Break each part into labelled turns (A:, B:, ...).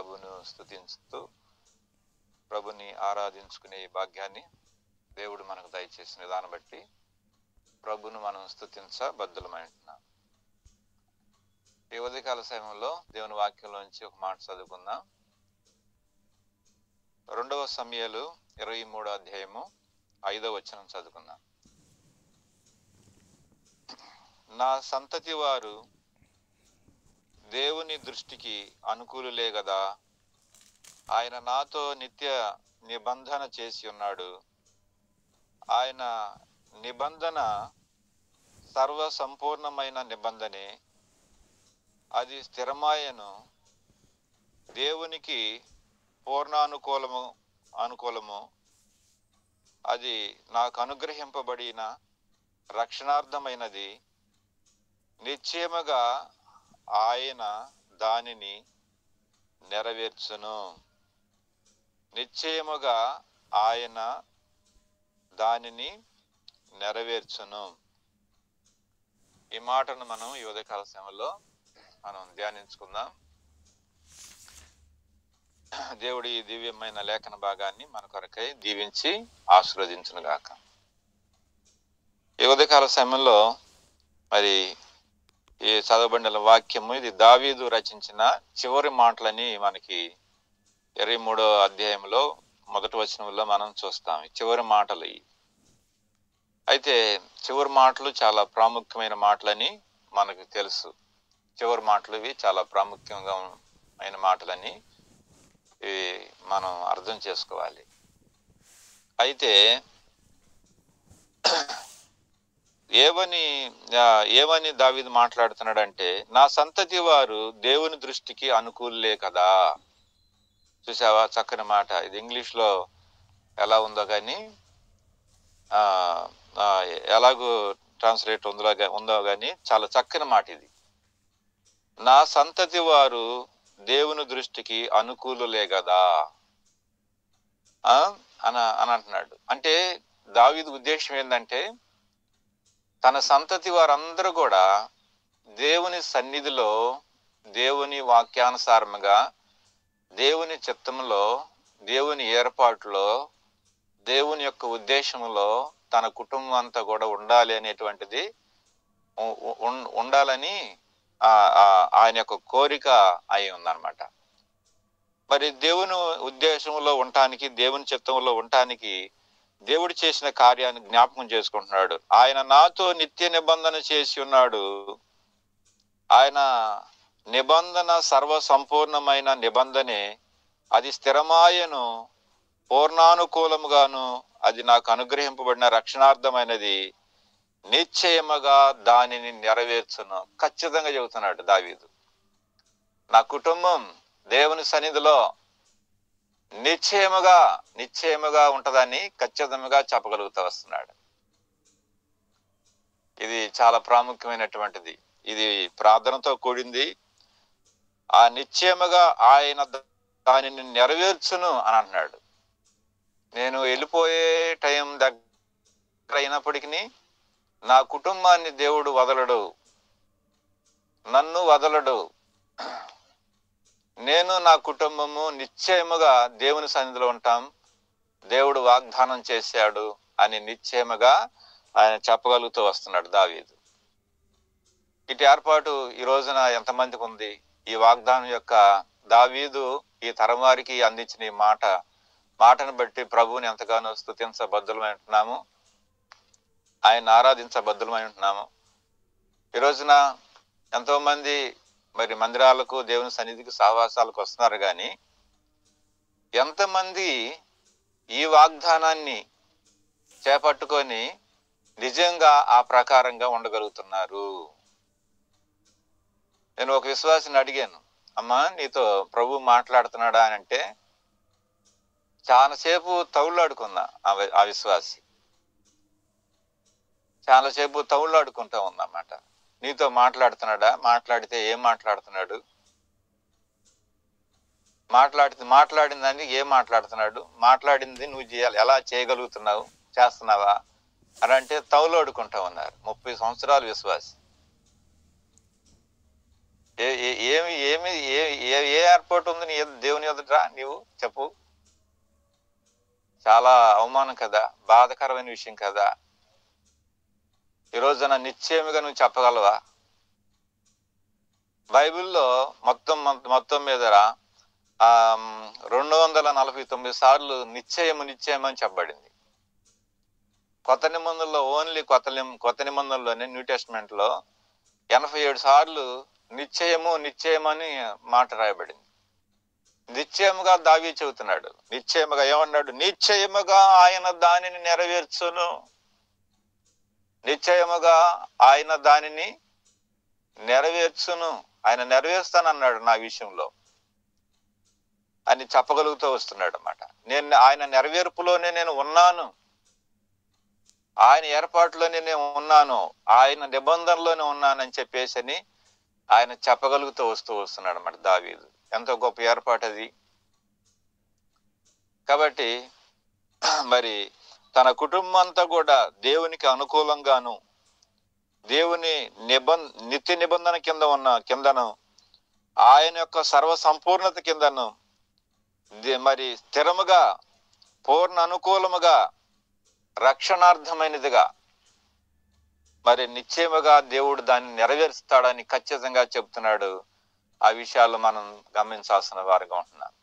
A: ప్రభును స్తుతిస్తూ ప్రభుని ఆరాధించుకునే ఈ భాగ్యాన్ని దేవుడు మనకు దయచేసిన విధానం బట్టి ప్రభును మనం స్తుతించబద్ధులమైంటున్నాం. ఈ ఉదయకాల సమయంలో దేవుని వాక్యంలోంచి ఒక మాట చదువుకుందాం. 2 సమూయేలు 23వ అధ్యాయము 5వ వచనం చదువుకుందాం. నా సంతతి వారు దేవుని దృష్టికి అనుకూలులే గదా, ఆయన నాతో నిత్య నిబంధన చేసి ఉన్నాడు. ఆయన నిబంధన సర్వ సంపూర్ణమైన నిబంధనే, అది స్థిరమాయను. దేవునికి అనుకూలము అది నాకు అనుగ్రహింపబడిన రక్షణార్థమైనది. నిశ్చయముగా ఆయన దానిని నెరవేర్చును. నిశ్చయముగా ఆయన దానిని నెరవేర్చును. ఈ మాటను మనం ఈ ఉదయకాల సమయంలో మనం ధ్యానించుకుందాం. దేవుడి దివ్యమైన లేఖన భాగాన్ని మన కొరకై దీవించి ఆశీర్వదించును గాక. ఈ ఉదయకాల సమయంలో మరి ఈ చదవబడిన వాక్యము ఇది దావీదు రచించిన చివరి మాటలని మనకి 23వ అధ్యాయంలో మొదటి వచనంలో మనం చూస్తాం. చివరి మాటలు అయితే చివరి మాటలు చాలా ప్రాముఖ్యమైన మాటలని మనకు తెలుసు. చివరి మాటలు ఇవి చాలా ప్రాముఖ్యమైన మాటలని ఇవి మనం అర్థం చేసుకోవాలి. అయితే ఏమని దావీదు మాట్లాడుతున్నాడంటే, నా సంతతి వారు దేవుని దృష్టికి అనుకూలే కదా. చూసావా, చక్కని మాట. ఇది ఇంగ్లీష్ లో ఎలా ఉందో కానీ ఎలాగో ట్రాన్స్లేట్ ఉందో కానీ చాలా చక్కని మాట ఇది. నా సంతతి వారు దేవుని దృష్టికి అనుకూలులే కదా అని అంటున్నాడు. అంటే దావీదు ఉద్దేశం ఏంటంటే, తన సంతతి వారందరూ కూడా దేవుని సన్నిధిలో, దేవుని వాక్యానుసారముగా, దేవుని చిత్తంలో, దేవుని ఏర్పాటులో, దేవుని యొక్క ఉద్దేశంలో తన కుటుంబం అంతా కూడా ఉండాలి అనేటువంటిది ఉండాలని ఆయన యొక్క కోరిక అయి ఉందన్నమాట. మరి దేవుని ఉద్దేశంలో ఉండటానికి, దేవుని చిత్తంలో ఉండటానికి దేవుడు చేసిన కార్యాన్ని జ్ఞాపకం చేసుకుంటున్నాడు. ఆయన నాతో నిత్య నిబంధన చేసి ఉన్నాడు. ఆయన నిబంధన సర్వ సంపూర్ణమైన నిబంధనే, అది స్థిరమాయను. పూర్ణానుకూలముగాను అది నాకు అనుగ్రహింపబడిన రక్షణార్థమైనది. నిశ్చయముగా దానిని నెరవేర్చును. ఖచ్చితంగా చెబుతున్నాడు దావీదు. నా కుటుంబం దేవుని సన్నిధిలో నిశ్చయముగా ఉంటదని ఖచ్చితంగా చెప్పగలుగుతూ వస్తున్నాడు. ఇది చాలా ప్రాముఖ్యమైనటువంటిది. ఇది ప్రార్థనతో కూడింది. ఆ నిశ్చయముగా ఆయన దానిని నెరవేర్చును అని అంటున్నాడు. నేను వెళ్ళిపోయే టైం దగ్గర అయినప్పటికీ నా కుటుంబాన్ని దేవుడు వదలడు, నన్ను వదలడు. నేను నా కుటుంబము నిశ్చయముగా దేవుని సన్నిధిలో ఉంటాం. దేవుడు వాగ్దానం చేశాడు అని నిశ్చయముగా ఆయన చెప్పగలుగుతూ వస్తున్నాడు దావీదు. ఇటు ఏర్పాటు ఈ రోజున ఎంతమందికి ఉంది? ఈ వాగ్దానం యొక్క దావీదు ఈ తరం వారికి అందించిన ఈ మాటను బట్టి ప్రభువుని ఎంతగానో స్తుతించబద్ధులమై ఉంటున్నాము, ఆయన ఆరాధించబద్ధులమై ఉంటున్నాము. ఈ రోజున ఎంతో మంది మరి మందిరాలకు, దేవుని సన్నిధికి, సహవాసాలకు వస్తున్నారు. కానీ ఎంతమంది ఈ వాగ్దానాన్ని చేపట్టుకొని నిజంగా ఆ ప్రకారంగా ఉండగలుగుతున్నారు? నేను ఒక విశ్వాసిని అడిగాను, అమ్మా నీతో ప్రభు మాట్లాడుతున్నాడా అని అంటే చాలాసేపు తౌళ్ళాడుకున్నా. ఆ విశ్వాసి చాలాసేపు తౌళ్ళాడుకుంటా ఉందన్నమాట. నీతో మాట్లాడుతున్నాడా? మాట్లాడితే ఏం మాట్లాడుతున్నాడు? మాట్లాడిన దానికి ఏం మాట్లాడుతున్నాడు? మాట్లాడింది నువ్వు చేయాలి, ఎలా చేయగలుగుతున్నావు, చేస్తున్నావా అని అంటే తౌలాడుకుంటా ఉన్నారు. 30 సంవత్సరాలు విశ్వాసి. ఏమి ఏమి ఏ ఏ ఏర్పాటు ఉంది నీ దేవుని ఎదుట? నీవు చెప్పు. చాలా అవమానం కదా, బాధకరమైన విషయం కదా. ఈ రోజున నిశ్చయముగా నువ్వు చెప్పగలవా? బైబిల్లో మొత్తం మీద 249 సార్లు నిశ్చయము నిశ్చయం అని చెప్పబడింది. కొత్త నిబంధనలో ఓన్లీ కొత్త నిబంధనలోనే న్యూ టెస్ట్మెంట్ లో 87 సార్లు నిశ్చయము నిశ్చయమని మాట రాయబడింది. నిశ్చయముగా దావీదు చెబుతున్నాడు. నిశ్చయముగా ఏమన్నాడు? నిశ్చయముగా ఆయన దానిని నెరవేర్చును. నిశ్చయముగా ఆయన దానిని నెరవేర్చును. ఆయన నెరవేరుస్తానన్నాడు నా విషయంలో అని చెప్పగలుగుతూ వస్తున్నాడు అన్నమాట. ఆయన నెరవేర్పులోనే నేను ఉన్నాను, ఆయన ఏర్పాటులోనే నేను ఉన్నాను, ఆయన నిబంధనలోనే ఉన్నానని చెప్పేసి ఆయన చెప్పగలుగుతూ వస్తున్నాడు అన్నమాట దావీదు. ఎంతో గొప్ప ఏర్పాటు అది. కాబట్టి మరి తన కుటుంబం అంతా కూడా దేవునికి అనుకూలంగాను, దేవుని నిత్య నిబంధన కిందను ఆయన యొక్క సర్వ సంపూర్ణత కిందను మరి స్థిరముగా, పూర్ణ అనుకూలముగా, రక్షణార్థమైనదిగా మరి నిశ్చయముగా దేవుడు దాన్ని నెరవేరుస్తాడని ఖచ్చితంగా చెప్తున్నాడు. ఆ విషయాలు మనం గమనించాల్సిన వారిగా ఉంటున్నాం.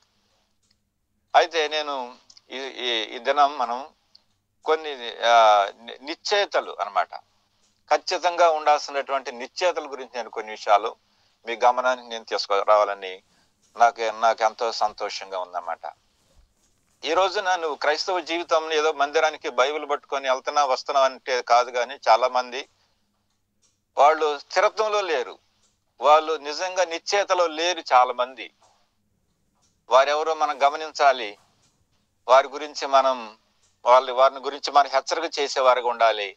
A: అయితే నేను ఈ దినం మనం కొన్ని నిశ్చయితలు అన్నమాట, ఖచ్చితంగా ఉండాల్సినటువంటి నిశ్చయితల గురించి నేను కొన్ని విషయాలు మీ గమనానికి నేను తీసుకురావాలని నాకు ఎంతో సంతోషంగా ఉందన్నమాట. ఈ రోజున నువ్వు క్రైస్తవ జీవితంలో ఏదో మందిరానికి బైబిల్ పట్టుకొని వస్తున్నావు అంటే కాదు, కానీ చాలా మంది వాళ్ళు స్థిరత్వంలో లేరు, వాళ్ళు నిజంగా నిశ్చయితలో లేరు. చాలా మంది వారెవరో మనం గమనించాలి. వారిని గురించి మనం హెచ్చరిక చేసేవారుగా ఉండాలి.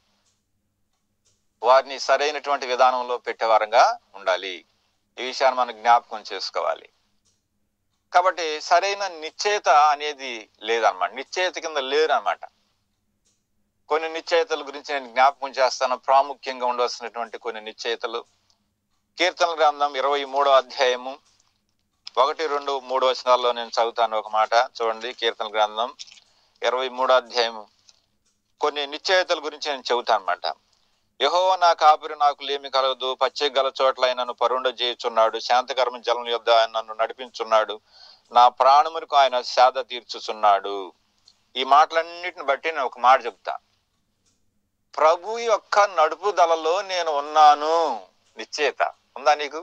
A: వారిని సరైనటువంటి విధానంలో పెట్టేవారంగా ఉండాలి. ఈ విషయాన్ని మనం జ్ఞాపకం చేసుకోవాలి. కాబట్టి సరైన నిశ్చయిత అనేది లేదన్నమాట, నిశ్చయిత కింద లేరు అన్నమాట. కొన్ని నిశ్చయితల గురించి నేను జ్ఞాపకం చేస్తాను. ప్రాముఖ్యంగా ఉండవలసినటువంటి కొన్ని నిశ్చయితలు. కీర్తనల గ్రంథం 23వ అధ్యాయము 1, 2, 3 వచనాల్లో నేను చదువుతాను ఒక మాట చూడండి. కీర్తనల గ్రంథం 23వ అధ్యాయము కొన్ని నిశ్చయితల గురించి నేను చెబుతాను అన్నమాట. యెహోవా నా కాపురి, నాకు లేమి కలగదు. పచ్చిక గల చోట్ల ఆయన నన్ను పరుండ చేయుచున్నాడు. శాంతికరమైన జలం యొద్ద ఆయన నన్ను నడిపించున్నాడు. నా ప్రాణములకు ఆయన సేద తీర్చుచున్నాడు. ఈ మాటలన్నిటిని బట్టి నేను ఒక మాట చెప్తా. ప్రభు యొక్క నడుపుదలలో నేను ఉన్నాను. నిశ్చయిత ఉందా నీకు?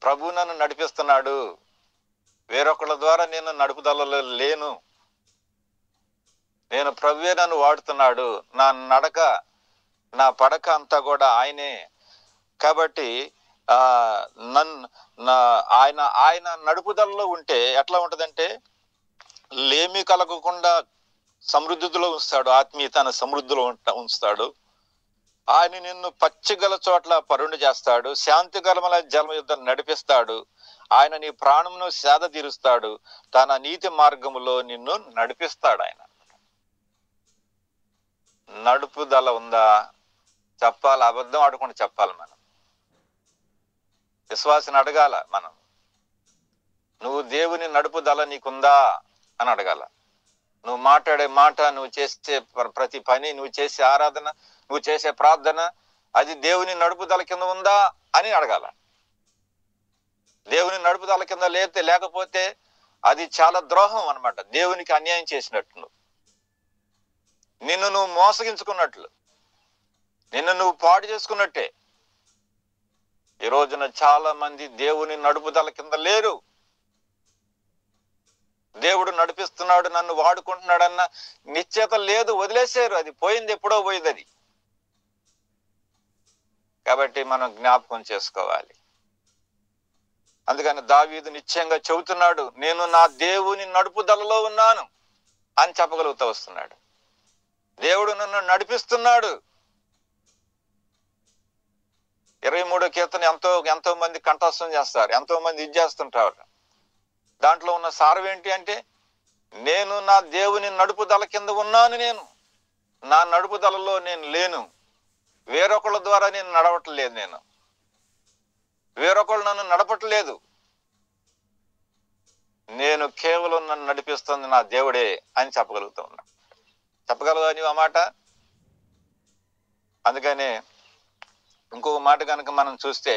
A: ప్రభు నన్ను నడిపిస్తున్నాడు. వేరొకళ్ళ ద్వారా నేను నడుపుదలలో లేను. నేను ప్రభువే నన్ను వాడుతున్నాడు. నా నడక, నా పడక అంతా కూడా ఆయనే. కాబట్టి ఆయన నడుపుదలలో ఉంటే ఎట్లా ఉంటదంటే, లేమి కలగకుండా సమృద్ధిలో ఉంచుతాడు. ఆత్మీయతను సమృద్ధిలో ఉంచుతాడు. ఆయన నిన్ను పచ్చిగల చోట్ల పరుండు చేస్తాడు. శాంతికరమైన జలం యుద్ధ నడిపిస్తాడు. ఆయన నీ ప్రాణమును సేద తీరుస్తాడు. తన నీతి మార్గములో నిన్ను నడిపిస్తాడు. ఆయన నడుపుదల ఉందా? చెప్పాలి, అబద్ధం ఆడకుండా చెప్పాలి. మనం విశ్వాసిని అడగాల. మనం నువ్వు దేవుని నడుపుదల నీకుందా అని అడగాల. నువ్వు మాట్లాడే మాట, నువ్వు చేసే ప్రతి పని, నువ్వు చేసే ఆరాధన, నువ్వు చేసే ప్రార్థన, అది దేవుని నడుపుదల కింద ఉందా అని అడగాల. దేవుని నడుపుదల కింద లేకపోతే అది చాలా ద్రోహం అన్నమాట. దేవునికి అన్యాయం చేసినట్లు, నిన్ను నువ్వు మోసగించుకున్నట్లు, నిన్ను నువ్వు పాడు చేసుకున్నట్టే. ఈ రోజున చాలా మంది దేవుని నడుపుదల కింద లేరు. దేవుడు నడిపిస్తున్నాడు, నన్ను వాడుకుంటున్నాడన్న నిశ్చయత లేదు, వదిలేశారు. అది పోయింది, ఎప్పుడో పోయింది అది. కాబట్టి మనం జ్ఞాపకం చేసుకోవాలి. అందుకని దావీదు నిశ్చయంగా చెబుతున్నాడు, నేను నా దేవుని నడుపుదలలో ఉన్నాను అని చెప్పగలుగుతూ వస్తున్నాడు. దేవుడు నన్ను నడిపిస్తున్నాడు. 23వ కీర్తన ఎంతో మంది కంఠస్థం చేస్తారు, ఎంతో మంది ఇది చేస్తుంటారు. దాంట్లో ఉన్న సారం ఏంటి అంటే, నేను నా దేవుని నడుపుదల కింద ఉన్నాను. నేను నా నడుపుదలలో నేను లేను. వేరొకళ్ళ ద్వారా నేను నడవట్లేదు. నేను వేరొకళ్ళు నన్ను నడపట్లేదు, నేను కేవలం నన్ను నడిపిస్తుంది నా దేవుడే అని చెప్పగలుగుతూ ఉన్నా. చెప్పగలవా నీవు ఆ మాట? అందుకనే ఇంకొక మాట కనుక మనం చూస్తే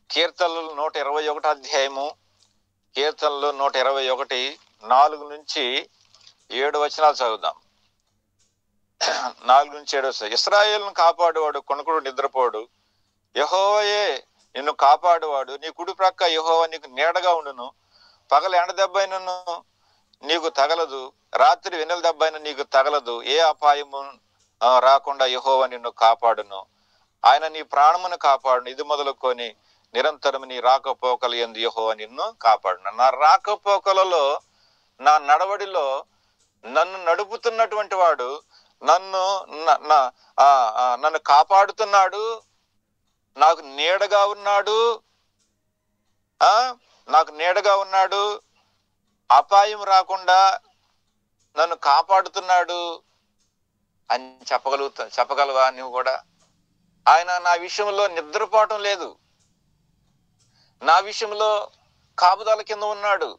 A: కీర్తనలు 121 అధ్యాయము, కీర్తనలు 121 4 నుంచి 7 వచనాలు చదువుదాం. 4 నుంచి 7 వచనాలు. ఇశ్రాయేలును కాపాడువాడు కొనుకుడు నిద్రపోడు, యెహోవాయే నిన్ను కాపాడువాడు. నీ కుడి ప్రక్క యెహోవా నీకు నీడగా ఉండును. పగల ఎండ దెబ్బైనను నీకు తగలదు, రాత్రి వెన్నెల దెబ్బైన నీకు తగలదు. ఏ అపాయము రాకుండా యెహోవా నిన్ను కాపాడును. ఆయన నీ ప్రాణమును కాపాడును. ఇది మొదలుకొని నిరంతరం నీ రాకపోకలు యందు యెహోవా నిన్ను కాపాడును. నా రాకపోకలలో, నా నడవడిలో నన్ను నడుపుతున్నటువంటి వాడు నన్ను కాపాడుతున్నాడు, నాకు నీడగా ఉన్నాడు, నాకు నీడగా ఉన్నాడు, అపాయం రాకుండా నన్ను కాపాడుతున్నాడు అని చెప్పగలవా నువ్వు కూడా? ఆయన నా విషయంలో నిద్రపోవటం లేదు, నా విషయంలో కాపుదల కింద ఉన్నాడు,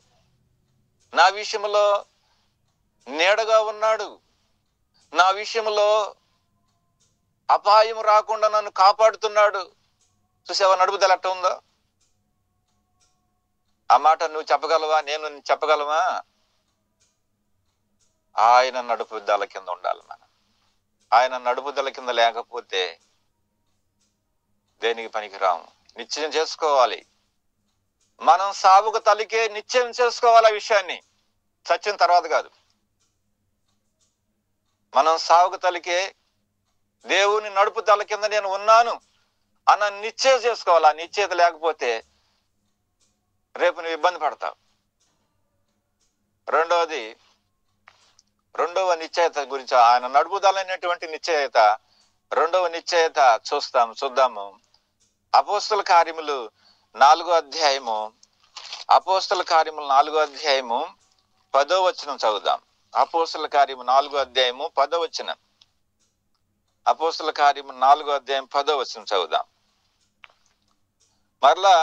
A: నా విషయంలో నీడగా ఉన్నాడు, నా విషయంలో అపాయం రాకుండా నన్ను కాపాడుతున్నాడు. చూసావా నడుపుదల ఎట్ట ఉందో? ఆ మాట నువ్వు చెప్పగలవా? నేను చెప్పగలవా? ఆయన నడుపుదల కింద ఉండాలి మనం. ఆయన నడుపుదల కింద లేకపోతే దేనికి పనికిరాము. నిశ్చయం చేసుకోవాలి. మనం సావుకు తలికే నిశ్చయం చేసుకోవాలి ఆ విషయాన్ని, చచ్చిన తర్వాత కాదు. మనం సావుకు తలికే దేవుని నడుపుదల కింద నేను ఉన్నాను అన్న నిశ్చయం చేసుకోవాలి. ఆ నిశ్చయత లేకపోతే రేపు నువ్వు ఇబ్బంది పడతావు. రెండవ నిశ్చయత గురించి, ఆయన నడుపుదలైనటువంటి నిశ్చయత, రెండవ నిశ్చయత చూద్దాము. అపోస్తల కార్యములు 4వ అధ్యాయము, అపోస్తల కార్యములు 4వ అధ్యాయము 10వ వచనం చదువుదాం. అపోస్తల కార్యము 4వ అధ్యాయము 10వ వచనం. అపోస్తల కార్యము 4వ అధ్యాయం 10వ వచనం చదువుదాం. మరలా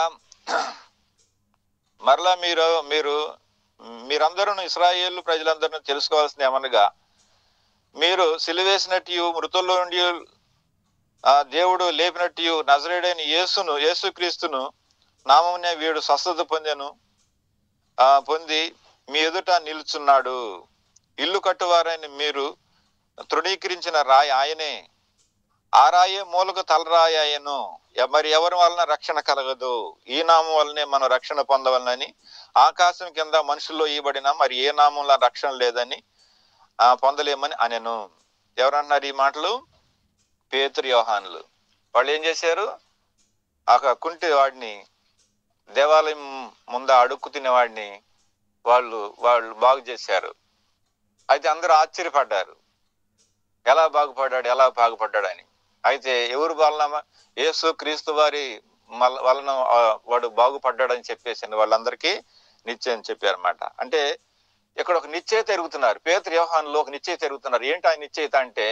A: మీరందరూ ఇశ్రాయేలు ప్రజలందరూ తెలుసుకోవాల్సింది ఏమనగా, మీరు సిలువేసినట్టు మృతుల్లో నుండి దేవుడు లేపినట్టు నజరేయుడైన యేసుక్రీస్తును నామమునే వీడు స్వస్థత పొంది మీ ఎదుట నిలుచున్నాడు. ఇల్లు కట్టువారైన మీరు తృణీకరించిన రాయి ఆయనే, ఆ రాయే మూలకు తలరాయి ఆయను. మరి ఎవరి వలన రక్షణ కలగదు, ఈ నామం వల్లనే మనం రక్షణ పొందవలనని ఆకాశం కింద మనుషుల్లో ఇవ్వబడిన మరి ఏ నామంలో రక్షణ లేదని పొందలేమని అనెను. ఎవరన్నారు ఈ మాటలు? పేతురు, యోహానులు. వాళ్ళు ఏం చేశారు? ఆ కుంటి వాడిని, దేవాలయం ముందు అడుక్కు తినేవాడిని వాళ్ళు బాగు చేశారు. అయితే అందరూ ఆశ్చర్యపడ్డారు, ఎలా బాగుపడ్డాడు అని. అయితే ఎవరు వలన? యేసు క్రీస్తు వారి వలన వాడు బాగుపడ్డాడని చెప్పేసి వాళ్ళందరికీ నిశ్చయం చెప్పారన్నమాట. అంటే ఇక్కడ ఒక నిశ్చయత ఎరుగుతున్నారు. పేతురు, యోహానులో ఒక నిశ్చయత ఎరుగుతున్నారు. ఏంటి ఆ నిశ్చయత అంటే,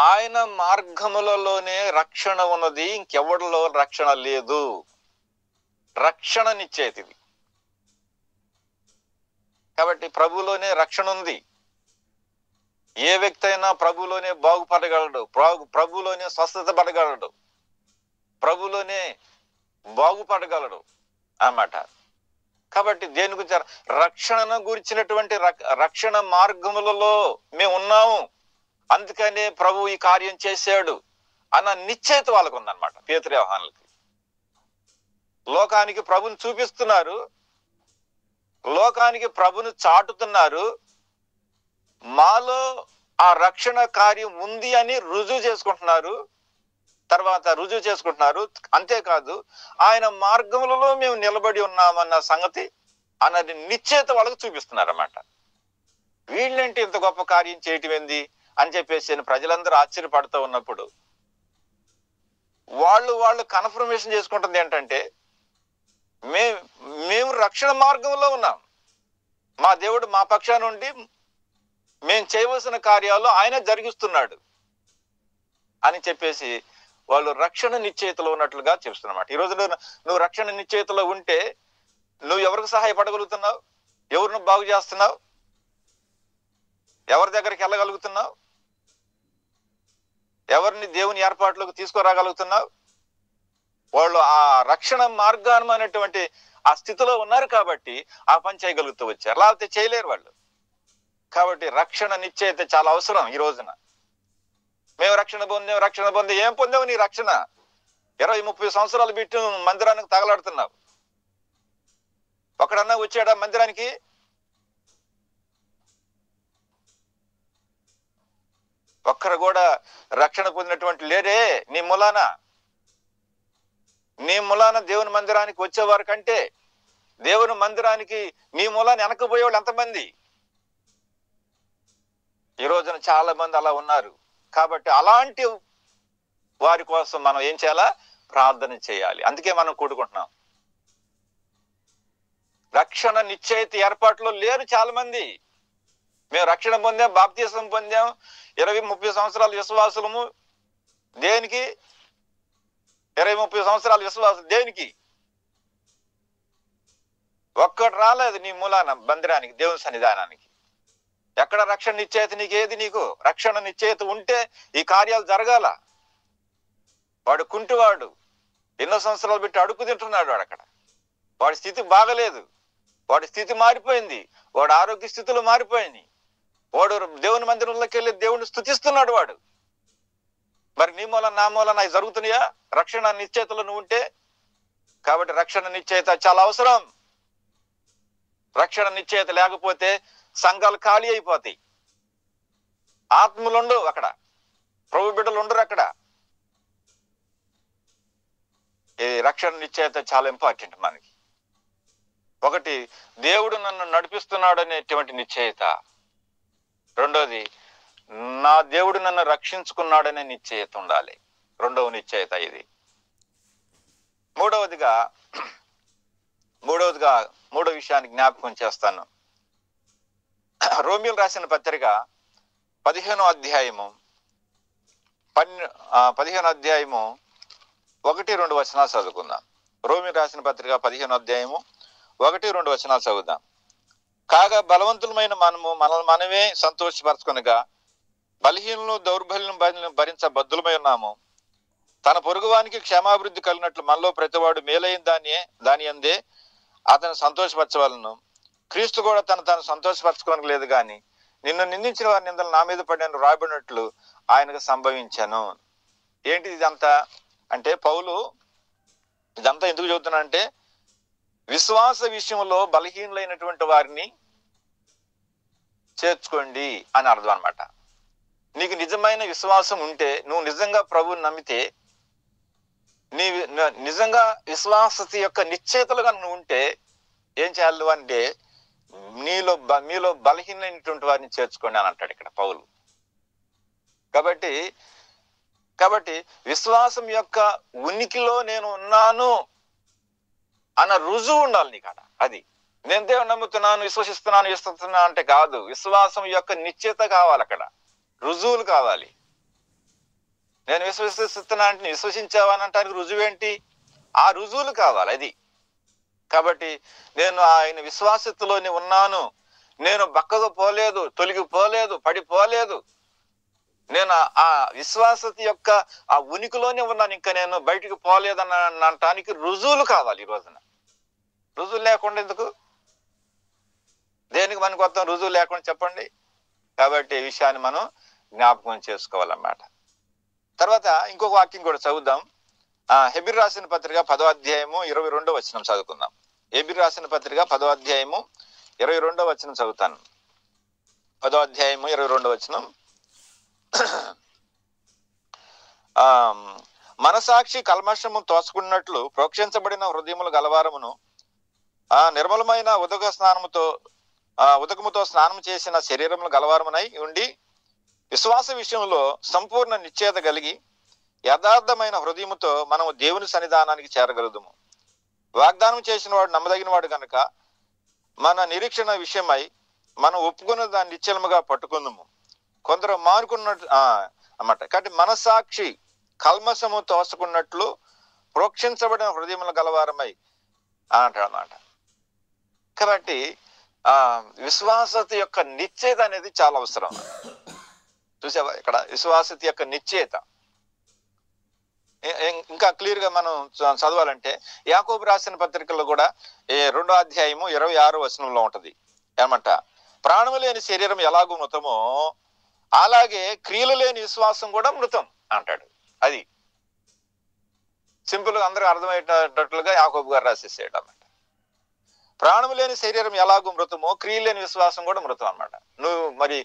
A: ఆయన మార్గములలోనే రక్షణ ఉన్నది, ఇంకెవరిలో రక్షణ లేదు. రక్షణ నిశ్చయత ఇది. కాబట్టి ప్రభులోనే రక్షణ ఉంది. ఏ వ్యక్తి అయినా ప్రభులోనే బాగుపడగలడు, ప్రభులోనే స్వస్థత పడగలడు, ప్రభులోనే బాగుపడగలడు అన్నమాట. కాబట్టి దేని గురించి? రక్షణను గురించినటువంటి రక్షణ మార్గములలో మేము ఉన్నాము, అందుకనే ప్రభు ఈ కార్యం చేశాడు అన్న నిశ్చయిత వాళ్ళకు ఉందన్నమాట. పేతురు, యోహానులకి లోకానికి ప్రభుని చూపిస్తున్నారు, లోకానికి ప్రభుని చాటుతున్నారు, మాలో ఆ రక్షణ కార్యం ఉంది అని రుజువు చేసుకుంటున్నారు. అంతేకాదు ఆయన మార్గములలో మేము నిలబడి ఉన్నామన్న సంగతి అన్నది నిశ్చయిత వాళ్ళకు చూపిస్తున్నారు అన్నమాట. వీళ్ళేంటి ఇంత గొప్ప కార్యం చేయటం ఏంది అని చెప్పేసి ప్రజలందరూ ఆశ్చర్యపడుతూ ఉన్నప్పుడు వాళ్ళు కన్ఫర్మేషన్ చేసుకుంటుంది ఏంటంటే, మేము రక్షణ మార్గంలో ఉన్నాం, మా దేవుడు మా పక్షాన నుండి మేము చేయవలసిన కార్యాలు ఆయన జరిగిస్తున్నాడు అని చెప్పేసి వాళ్ళు రక్షణ నిశ్చయితలో ఉన్నట్లుగా చెప్తున్నమాట. ఈ రోజు నువ్వు రక్షణ నిశ్చయితలో ఉంటే నువ్వు ఎవరికి సహాయపడగలుగుతున్నావు? ఎవరిని బాగు చేస్తున్నావు? ఎవరి దగ్గరికి వెళ్ళగలుగుతున్నావు? ఎవరిని దేవుని ఏర్పాట్లోకి తీసుకురాగలుగుతున్నావు? వాళ్ళు ఆ రక్షణ మార్గానం అనేటువంటి ఆ స్థితిలో ఉన్నారు కాబట్టి ఆ పని చేయగలుగుతూ వచ్చారు, లేకపోతే చేయలేరు వాళ్ళు. కాబట్టి రక్షణ నిశ్చయిత చాలా అవసరం. ఈ రోజున మేము రక్షణ పొందాం ఏం పొందావు? నీ రక్షణ 20-30 సంవత్సరాలు పెట్టి మందిరానికి తగలాడుతున్నావు. ఒకడన్నా వచ్చాడా మందిరానికి? ఒక్కరు కూడా రక్షణ పొందినటువంటి లేరే. నీ మూలాన దేవుని మందిరానికి వచ్చేవారు కంటే దేవుని మందిరానికి నీ మూలాన్ని వెనకపోయేవాళ్ళు ఎంతమంది? ఈ రోజున చాలా మంది అలా ఉన్నారు. కాబట్టి అలాంటి వారి కోసం మనం ఏం చేయాలా? ప్రార్థన చేయాలి. అందుకే మనం కూడుకుంటున్నాం. రక్షణ నిశ్చయిత ఏర్పాట్లో లేరు చాలా మంది. మేము రక్షణ పొందాం, బాప్తీసం పొందాం, 20-30 సంవత్సరాల విశ్వాసులము. దేనికి? 20-30 సంవత్సరాల విశ్వాసం దేనికి? ఒక్కడు రాలేదు నీ మూలాన మందిరానికి, దేవుని సన్నిధానానికి. ఎక్కడ రక్షణ నిశ్చయిత? నీకేది? నీకు రక్షణ నిశ్చయిత ఉంటే ఈ కార్యాలు జరగాల. వాడు కుంటివాడు, ఎన్నో సంవత్సరాలు పెట్టి అడుగు తింటున్నాడు. వాడు అక్కడ వాడి స్థితి బాగలేదు, వాడి స్థితి మారిపోయింది, వాడు ఆరోగ్య స్థితులు మారిపోయింది. వాడు దేవుని మందిరంలోకి వెళ్ళి దేవుడిని స్తుతిస్తున్నాడు వాడు. మరి నీ మూలన నా మూలన అవి జరుగుతున్నాయా? రక్షణ నిశ్చయితలో నువ్వు ఉంటే. కాబట్టి రక్షణ నిశ్చయిత చాలా అవసరం. రక్షణ నిశ్చయిత లేకపోతే సంఘాలు ఖాళీ అయిపోతాయి, ఆత్మలు ఉండవు అక్కడ, ప్రభు బిడ్డలు ఉండరు అక్కడ. ఈ రక్షణ నిశ్చయిత చాలా ఇంపార్టెంట్ మనకి. ఒకటి, దేవుడు నన్ను నడిపిస్తున్నాడు అనేటువంటి నిశ్చయిత. రెండోది, నా దేవుడు నన్ను రక్షించుకున్నాడనే నిశ్చయిత ఉండాలి. రెండవ నిశ్చయిత ఇది. మూడో విషయాన్ని జ్ఞాపకం చేస్తాను. రోమియోలు రాసిన పత్రిక 15వ అధ్యాయము 1-2 వచనాలు చదువుకుందాం. రోమియోలు రాసిన పత్రిక 15వ అధ్యాయము 1-2 వచనాలు చదువుదాం. కాగా బలవంతులమైన మనల్ని మనమే సంతోషపరచుకొనగా బలహీనలు దౌర్బల్యం భరించ బద్దులమై ఉన్నాము. తన పొరుగువానికి క్షేమాభివృద్ధి కలిగినట్లు మనలో ప్రతివాడు మేలైన దాని అందే అతను సంతోషపరచవలను. క్రీస్తు కూడా తను సంతోషపరచుకోవడానికి లేదు, కానీ నిన్ను నిందించిన వారి నిందలు నా మీద పడిన రాబడినట్లు ఆయనకు సంభవించాను. ఏంటి ఇదంతా అంటే? పౌలు ఇదంతా ఎందుకు చెబుతున్నానంటే, విశ్వాస విషయంలో బలహీనులైనటువంటి వారిని చేర్చుకోండి అని అర్థం అనమాట. నీకు నిజమైన విశ్వాసం ఉంటే, నువ్వు నిజంగా ప్రభువుని నమ్మితే, నీ నిజంగా విశ్వాసత యొక్క నిశ్చయితలుగా నువ్వు ఉంటే ఏం చేయాలి అంటే, మీలో బలహీనమైనటువంటి వారిని చేర్చుకోండి అని అంటాడు ఇక్కడ పౌలు. కాబట్టి విశ్వాసం యొక్క ఉనికిలో నేను ఉన్నాను అన్న రుజువు ఉండాలి నీకు అక్కడ. అది నేను దేవుని నమ్ముతున్నాను, విశ్వసిస్తున్నాను అంటే కాదు. విశ్వాసం యొక్క నిశ్చయిత కావాలి, అక్కడ రుజువులు కావాలి. నేను విశ్వసిస్తున్నా అంటే విశ్వసించావని అంటానికి రుజువు ఏంటి? ఆ రుజువులు కావాలి. అది కాబట్టి నేను ఆయన విశ్వాసతలోనే ఉన్నాను, నేను బక్కగా పోలేదు, తొలగిపోలేదు, పడిపోలేదు, నేను ఆ విశ్వాసత యొక్క ఆ ఉనికిలోనే ఉన్నాను, ఇంకా నేను బయటికి పోలేదని అనటానికి రుజువులు కావాలి. ఈ రోజున రుజువులు లేకుండా ఎందుకు? దేనికి మనకు వస్తాం రుజువు లేకుండా చెప్పండి? కాబట్టి ఈ విషయాన్ని మనం జ్ఞాపకం చేసుకోవాలన్నమాట. తర్వాత ఇంకొక వాక్యం కూడా చదువుదాం. హెబ్రీ రాసిన పత్రిక 10వ అధ్యాయము 22వ వచనం చదువుకుందాం. హెబ్రీ రాసిన పత్రిక 10వ అధ్యాయము 22వ వచనం చదువుతాను. 10వ అధ్యాయము 22వ వచనం. మనసాక్షి కల్మషము తోసుకున్నట్లు ప్రోక్షించబడిన హృదయములు గలవారమును నిర్మలమైన ఉదకముతో స్నానం చేసిన శరీరములు గలవారమునై ఉండి విశ్వాస విషయంలో సంపూర్ణ నిశ్చయత కలిగి యథార్థమైన హృదయముతో మనము దేవుని సన్నిధానానికి చేరగలుగుము. వాగ్దానం చేసిన వాడు నమ్మదగిన వాడు కనుక మన నిరీక్షణ విషయమై మనం ఒప్పుకున్న దాన్ని నిశ్చలముగా పట్టుకుందాము. కొందరు మానుకున్నట్టు అన్నమాట. కాబట్టి మనసాక్షి కల్మసము తోసుకున్నట్లు ప్రోక్షించబడిన హృదయముల గలవారమై అంటాడు అన్నమాట. కాబట్టి విశ్వాసత యొక్క నిశ్చయత అనేది చాలా అవసరం. చూసావా ఇక్కడ విశ్వాసత యొక్క నిశ్చయత ఇంకా క్లియర్ గా మనం చదవాలంటే యాకోబు రాసిన పత్రికల్లో కూడా 2వ అధ్యాయము 26వ వచనంలో ఉంటది. ఏమంట, ప్రాణము లేని శరీరం ఎలాగూ మృతమో అలాగే క్రియలు లేని విశ్వాసం కూడా మృతం అంటాడు. అది సింపుల్ గా అందరూ అర్థమయ్యేటట్లుగా యాకోబు గారు రాసేసాడు అన్నమాట. ప్రాణము లేని శరీరం ఎలాగూ మృతమో క్రియలు లేని విశ్వాసం కూడా మృతం అన్నమాట. నువ్వు మరి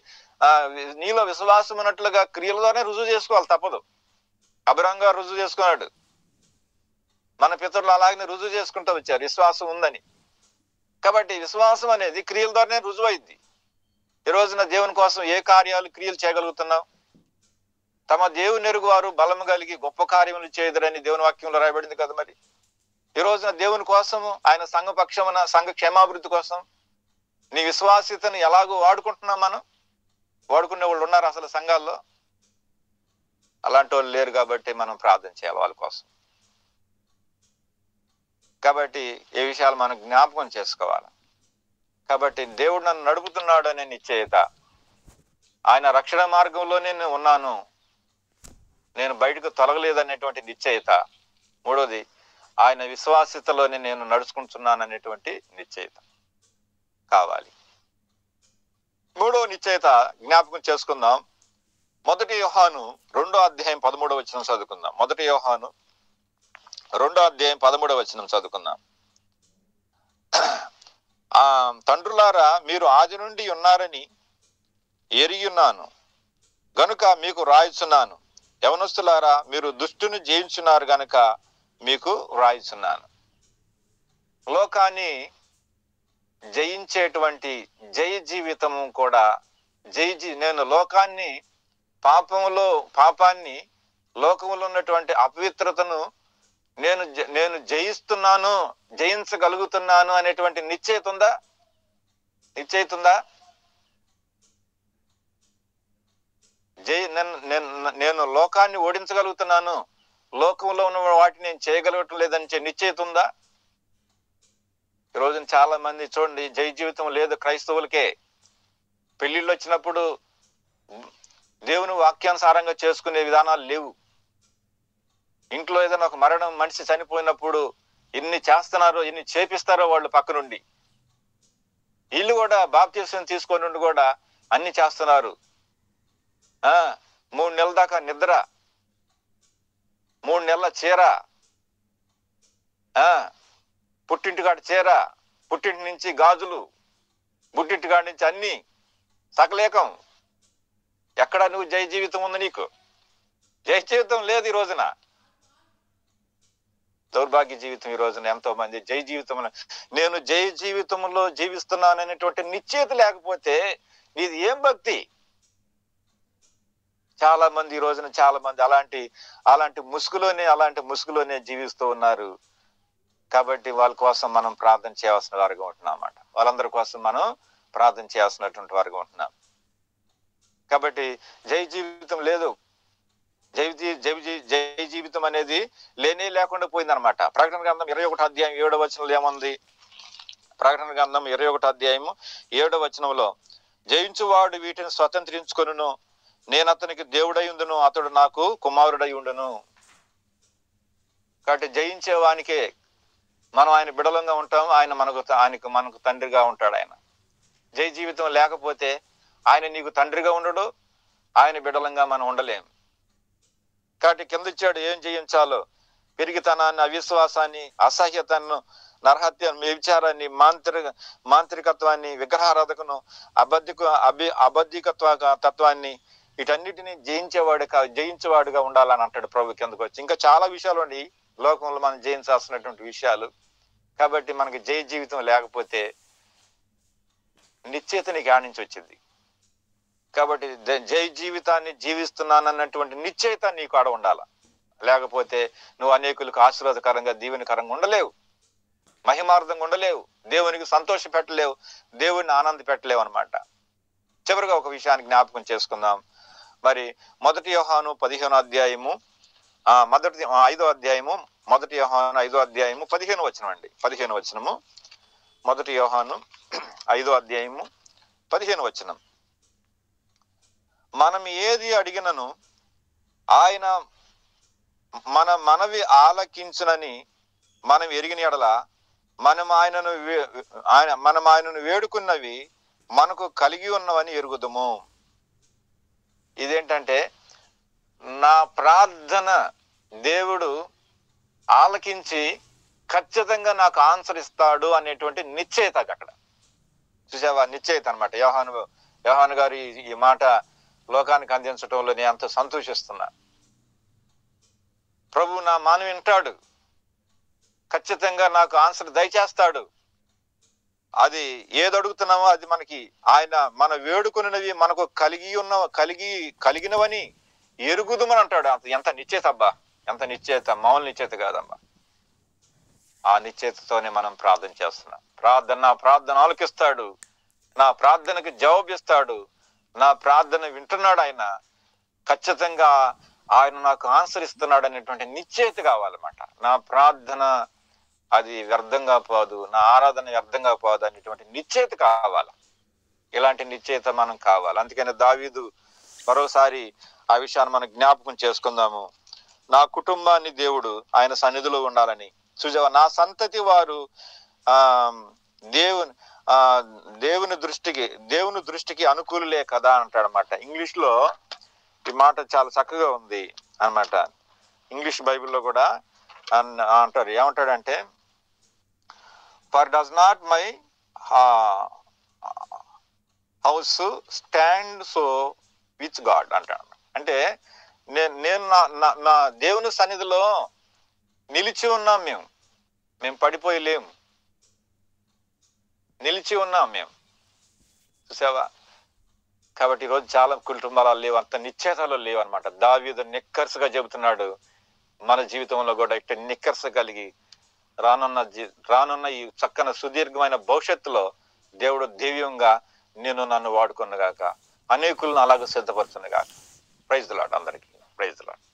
A: నీలో విశ్వాసం ఉన్నట్లుగా క్రియలతోనే రుజువు చేసుకోవాలి, తప్పదు. అబ్రహంగా రుజువు చేసుకున్నాడు. మన పితరులు అలాగనే రుజువు చేసుకుంటూ వచ్చారు విశ్వాసం ఉందని. కాబట్టి విశ్వాసం అనేది క్రియల ద్వారానే రుజువు అయింది. ఈ రోజున దేవుని కోసం ఏ కార్యాలు క్రియలు చేయగలుగుతున్నావు? తమ దేవుని ఎరుగు వారు బలము కలిగి గొప్ప కార్యములు చేయదురని దేవుని వాక్యంలో రాయబడింది కదా. మరి ఈ రోజున దేవుని కోసము, ఆయన సంఘ పక్షమున, సంఘ క్షేమాభివృద్ధి కోసం నీ విశ్వాసితను ఎలాగో వాడుకుంటున్నాం మనం? వాడుకునే వాళ్ళు ఉన్నారు అసలు సంఘాల్లో? అలాంటి వాళ్ళు లేరు కాబట్టి మనం ప్రార్థన చేయాలి వాళ్ళ కోసం. కాబట్టి ఏ విషయాలు మనం జ్ఞాపకం చేసుకోవాలి. కాబట్టి దేవుడు నన్ను నడుపుతున్నాడు అనే నిశ్చయత, ఆయన రక్షణ మార్గంలోనే నేను ఉన్నాను, నేను బయటకు తొలగలేదనేటువంటి నిశ్చయత. మూడోది, ఆయన విశ్వాసితలోనే నేను నడుచుకుంటున్నాను అనేటువంటి నిశ్చయత కావాలి. మూడో నిశ్చయత జ్ఞాపకం చేసుకుందాం. 1 యోహాను 2వ అధ్యాయం 13వ వచనం చదువుకుందాం. 1 యోహాను 2వ అధ్యాయం 13వ వచనం చదువుకుందాం. తండ్రులారా, మీరు ఆది నుండి ఉన్నారని ఎరియున్నాను గనుక మీకు రాయిచున్నాను. యవనస్తులారా, మీరు దుష్టుని జయించున్నారు గనుక మీకు రాయిచున్నాను. లోకాన్ని జయించేటువంటి జయ జీవితము కూడా నేను లోకాన్ని, పాపాన్ని, లోకములో ఉన్నటువంటి అపవిత్రతను నేను జయిస్తున్నాను, జయించగలుగుతున్నాను అనేటువంటి నిశ్చయిత ఉందా? నేను లోకాన్ని ఓడించగలుగుతున్నాను, లోకంలో ఉన్న వాటిని నేను చేయగలగటం లేదని నిశ్చయిత ఉందా? ఈ రోజున చాలా మంది చూడండి, జయ జీవితం లేదు క్రైస్తవులకే. పెళ్లిళ్ళు వచ్చినప్పుడు దేవుని వాక్యానుసారంగా చేసుకునే విధానాలు లేవు. ఇంట్లో ఏదైనా ఒక మనిషి చనిపోయినప్పుడు ఎన్ని చేస్తున్నారో, ఎన్ని చేపిస్తారో వాళ్ళు పక్క నుండి. వీళ్ళు కూడా బాప్తిసం తీసుకొని నుండి కూడా అన్ని చేస్తున్నారు. 3 నెలల దాకా నిద్ర, 3 నెలల చీర, పుట్టింటికాడి చీర, పుట్టింటి నుంచి గాజులు, పుట్టింటికాడి నుంచి అన్ని సకలేకం. ఎక్కడ నువ్వు జయ జీవితం ఉంది? నీకు జయ జీవితం లేదు ఈ రోజున. దౌర్భాగ్య జీవితం. ఈ రోజున ఎంతో మంది జయ జీవితం, నేను జయ జీవితంలో జీవిస్తున్నాను అనేటువంటి నిశ్చయిత లేకపోతే నీది ఏం భక్తి? చాలా మంది ఈ రోజున అలాంటి ముసుగులోనే జీవిస్తూ ఉన్నారు. కాబట్టి వాళ్ళ కోసం మనం ప్రార్థన చేయాల్సిన వారుగా ఉంటున్నాం అన్నమాట. వాళ్ళందరి కోసం మనం ప్రార్థన చేయాల్సినటువంటి వారుగా ఉంటున్నాం. కాబట్టి జయ జీవితం లేదు. జయ జీవితం అనేది లేకుండా పోయిందనమాట. ప్రకటన గ్రంథం 21వ అధ్యాయం 7వ వచనంలో ఏముంది? ప్రకటన గ్రంథం 21వ అధ్యాయము 7వ వచనంలో, జయించువాడు వీటిని స్వతంత్రించుకొనును, నేను అతనికి దేవుడై ఉండును, అతడు నాకు కుమారుడై ఉండును. కాబట్టి జయించేవానికే మనం ఆయన బిడలంగా ఉంటాం, మనకు తండ్రిగా ఉంటాడు. ఆయన జయ జీవితం లేకపోతే ఆయన నీకు తండ్రిగా ఉండడు, ఆయన బిడలంగా మనం ఉండలేం. కాబట్టి కింద ఇచ్చాడు ఏం జయించాలో: పెరిగితనాన్ని, అవిశ్వాసాన్ని, అసహ్యతను, నరహత్యను, వ్యభిచారాన్ని, మాంత్రికత్వాన్ని, విగ్రహారాధకను, అబద్ధికత్వ తత్వాన్ని, వీటన్నిటిని జయించేవాడుగా ఉండాలని అంటాడు ప్రభు కిందకు వచ్చి. ఇంకా చాలా విషయాలు అండి లోకంలో మనం జయించాల్సినటువంటి విషయాలు. కాబట్టి మనకి జయ జీవితం లేకపోతే నిశ్చయిత నీకు ఆడించి వచ్చింది. కాబట్టి జయ జీవితాన్ని జీవిస్తున్నానన్నటువంటి నిశ్చయిత నీకు ఆడ ఉండాల. లేకపోతే నువ్వు అనేకులకు ఆశీర్వాదకరంగా, దీవెనకరంగా ఉండలేవు, మహిమార్థంగా ఉండలేవు, దేవునికి సంతోష పెట్టలేవు, దేవుడిని ఆనంద పెట్టలేవు అనమాట. చివరిగా ఒక విషయాన్ని జ్ఞాపకం చేసుకుందాం. మరి 1 యోహాను 15వ అధ్యాయము ఐదో అధ్యాయము, మొదటి యోహాను 5వ అధ్యాయము 15వ వచనం అండి. 15వ వచనము, మొదటి యోహాను 5వ అధ్యాయము 15వ వచనం. మనం ఏది అడిగినను ఆయన మన మనవి ఆలకించునని మనం ఎరిగిన ఎడల మనం ఆయనను వేడుకున్నవి మనకు కలిగి ఉన్నవని ఎరుగుదుము. ఇదేంటంటే నా ప్రార్థన దేవుడు ఆలకించి ఖచ్చితంగా నాకు ఆన్సర్ ఇస్తాడు అనేటువంటి నిశ్చయిత అక్కడ చూసావా, నిశ్చయిత అనమాట. యోహాను గారు ఈ మాట లోకానికి అందించడంలో నేను ఎంతో సంతోషిస్తున్నా. ప్రభు నా మాట వింటాడు, ఖచ్చితంగా నాకు ఆన్సర్ దయచేస్తాడు. అది ఏది అడుగుతున్నామో అది ఆయన మన వేడుకున్నవి మనకు కలిగినవని ఎరుగుదుమని అంటాడు. ఎంత నిశ్చయిత అబ్బా, ఎంత నిశ్చయిత, మామూలు నిశ్చయిత కాదమ్మా. ఆ నిశ్చయితతోనే మనం ప్రార్థన చేస్తున్నాం. నా ప్రార్థన ఆలకిస్తాడు, నా ప్రార్థనకు జవాబిస్తాడు, నా ప్రార్థన వింటున్నాడు ఆయన, ఖచ్చితంగా ఆయన నాకు ఆన్సర్ ఇస్తున్నాడు అనేటువంటి నిశ్చయిత కావాలన్నమాట. నా ప్రార్థన అది వ్యర్థంగా పోదు, నా ఆరాధన వ్యర్థంగా పోదు అనేటువంటి నిశ్చయిత కావాలి. ఇలాంటి నిశ్చయిత మనం కావాలి. అందుకని దావీదు మరోసారి ఆ విషయాన్ని మనం జ్ఞాపకం చేసుకుందాము. నా కుటుంబాన్ని దేవుడు ఆయన సన్నిధిలో ఉండాలని, చూసావా, నా సంతతి వారు దేవుని దృష్టికి అనుకూలులే కదా అంటాడనమాట. ఇంగ్లీష్ లో ఈ మాట చాలా చక్కగా ఉంది అన్నమాట. ఇంగ్లీష్ బైబిల్లో కూడా అంటారు, ఏమంటాడంటే, for does not my house stand so with God అంటాడు. అంటే నేను నా దేవుని సన్నిధిలో నిలిచి ఉన్నాం, మేము పడిపోయి లేము, నిలిచి ఉన్నాం మేము, చూసావా. కాబట్టి ఈరోజు చాలా కుటుంబాలు లేవు, అంత నిశ్చయితలో లేవు అనమాట. దావీదు నిక్కర్సుగా చెబుతున్నాడు, మన జీవితంలో కూడా ఇట్లా నిక్కర్స కలిగి రానున్న ఈ చక్కని సుదీర్ఘమైన భవిష్యత్తులో దేవుడు దివ్యంగా నన్ను వాడుకున్నగాక, అనేకులను అలాగ సిద్ధపరచునుగాక. ప్రైజ్ ది లార్డ్ అందరికీ. Praise the lord.